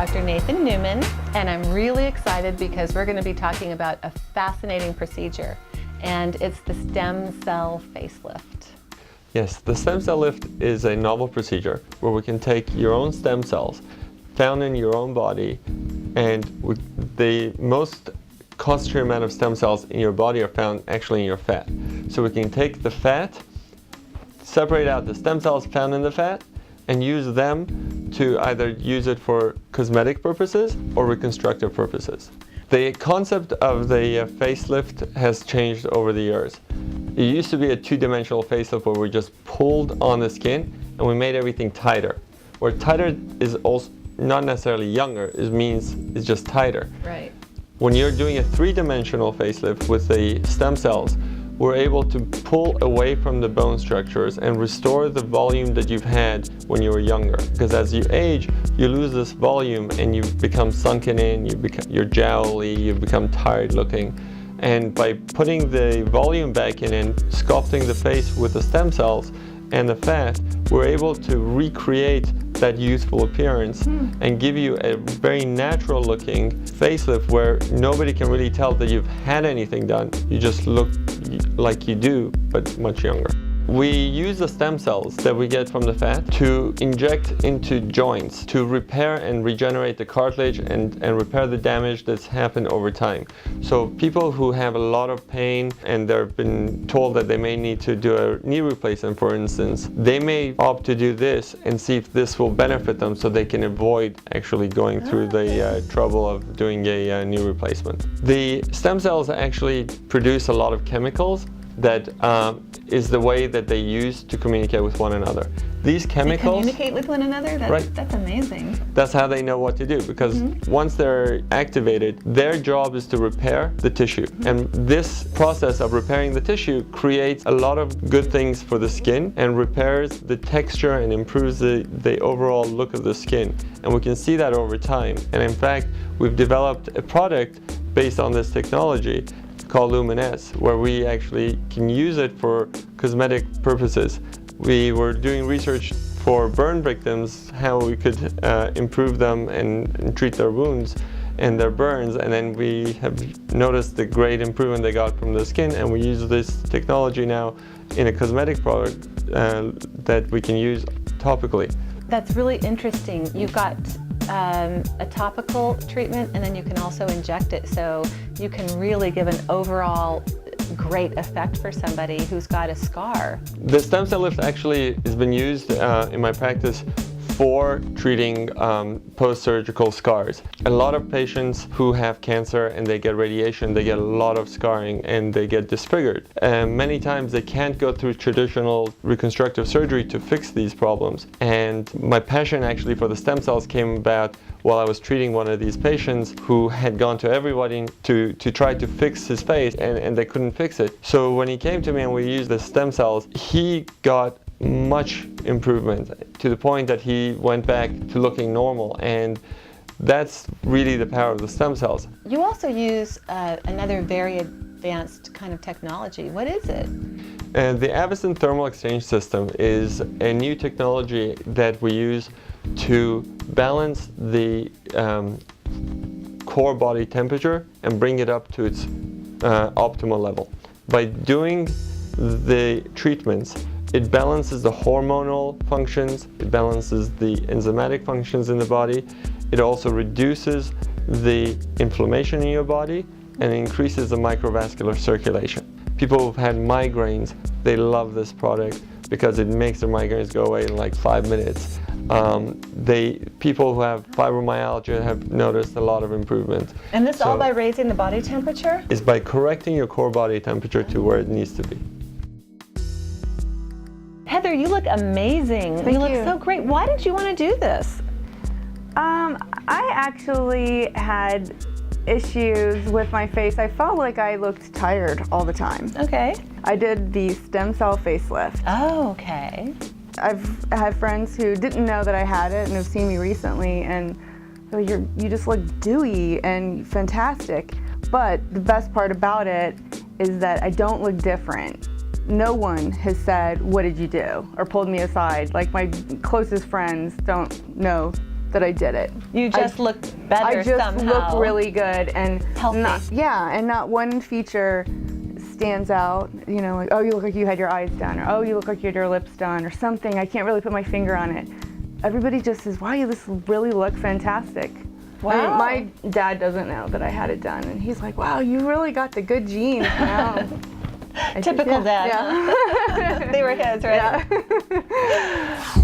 Dr. Nathan Newman, and I'm really excited because we're going to be talking about a fascinating procedure, and it's the stem cell facelift. Yes, the stem cell lift is a novel procedure where we can take your own stem cells found in your own body, and the most concentrated amount of stem cells in your body are found actually in your fat. So we can take the fat, separate out the stem cells found in the fat, and use them to either use it for cosmetic purposes or reconstructive purposes. The concept of the facelift has changed over the years. It used to be a two-dimensional facelift where we just pulled on the skin and we made everything tighter. Where tighter is also not necessarily younger, it means it's just tighter. Right. When you're doing a three-dimensional facelift with the stem cells, we're able to pull away from the bone structures and restore the volume that you've had when you were younger. Because as you age, you lose this volume and you become sunken in, you're jowly, you become tired looking. And by putting the volume back in and sculpting the face with the stem cells and the fat, we're able to recreate that youthful appearance and give you a very natural looking facelift where nobody can really tell that you've had anything done. You just look like you do, but much younger. We use the stem cells that we get from the fat to inject into joints to repair and regenerate the cartilage and repair the damage that's happened over time. So people who have a lot of pain and they've been told that they may need to do a knee replacement, for instance, they may opt to do this and see if this will benefit them so they can avoid actually going through the trouble of doing a knee replacement. The stem cells actually produce a lot of chemicals that is the way that they use to communicate with one another. These chemicals... They communicate with one another? That's amazing. That's how they know what to do, because once they're activated, their job is to repair the tissue. And this process of repairing the tissue creates a lot of good things for the skin and repairs the texture and improves the overall look of the skin. And we can see that over time. And in fact, we've developed a product based on this technology called Lumen S, where we actually can use it for cosmetic purposes. We were doing research for burn victims, how we could improve them and treat their wounds and their burns, and then we have noticed the great improvement they got from the skin, and we use this technology now in a cosmetic product that we can use topically. That's really interesting. You've got a topical treatment, and then you can also inject it, so you can really give an overall great effect for somebody who's got a scar. The stem cell lift actually has been used in my practice for treating post-surgical scars. A lot of patients who have cancer and they get radiation, they get a lot of scarring and they get disfigured. Many times they can't go through traditional reconstructive surgery to fix these problems. And my passion actually for the stem cells came about while I was treating one of these patients who had gone to everybody to try to fix his face, and they couldn't fix it. So when he came to me and we used the stem cells, he got much improvement to the point that he went back to looking normal, and that's really the power of the stem cells. You also use another very advanced kind of technology. What is it? The Avicen thermal exchange system is a new technology that we use to balance the core body temperature and bring it up to its optimal level. By doing the treatments, it balances the hormonal functions, it balances the enzymatic functions in the body, it also reduces the inflammation in your body and increases the microvascular circulation. People who've had migraines, they love this product because it makes their migraines go away in like 5 minutes. People who have fibromyalgia have noticed a lot of improvement. And this all by raising the body temperature? It's by correcting your core body temperature to where it needs to be. Heather, you look amazing. Thank you. You look so great. Why did you want to do this? I actually had issues with my face. I felt like I looked tired all the time. Okay. I did the stem cell facelift. Oh, okay. I've had friends who didn't know that I had it and have seen me recently, and you just look dewy and fantastic. But the best part about it is that I don't look different. No one has said, "What did you do?" or pulled me aside. Like, my closest friends don't know that I did it. You just look better I just somehow. look really good and Healthy. not one feature stands out. You know, like, oh, you look like you had your eyes done, or oh, you look like you had your lips done, or something. I can't really put my finger on it. Everybody just says, wow, you just really look fantastic. Wow. My dad doesn't know that I had it done, and he's like, wow, you really got the good genes now. Typical dad. Yeah. They were his, right? Yeah.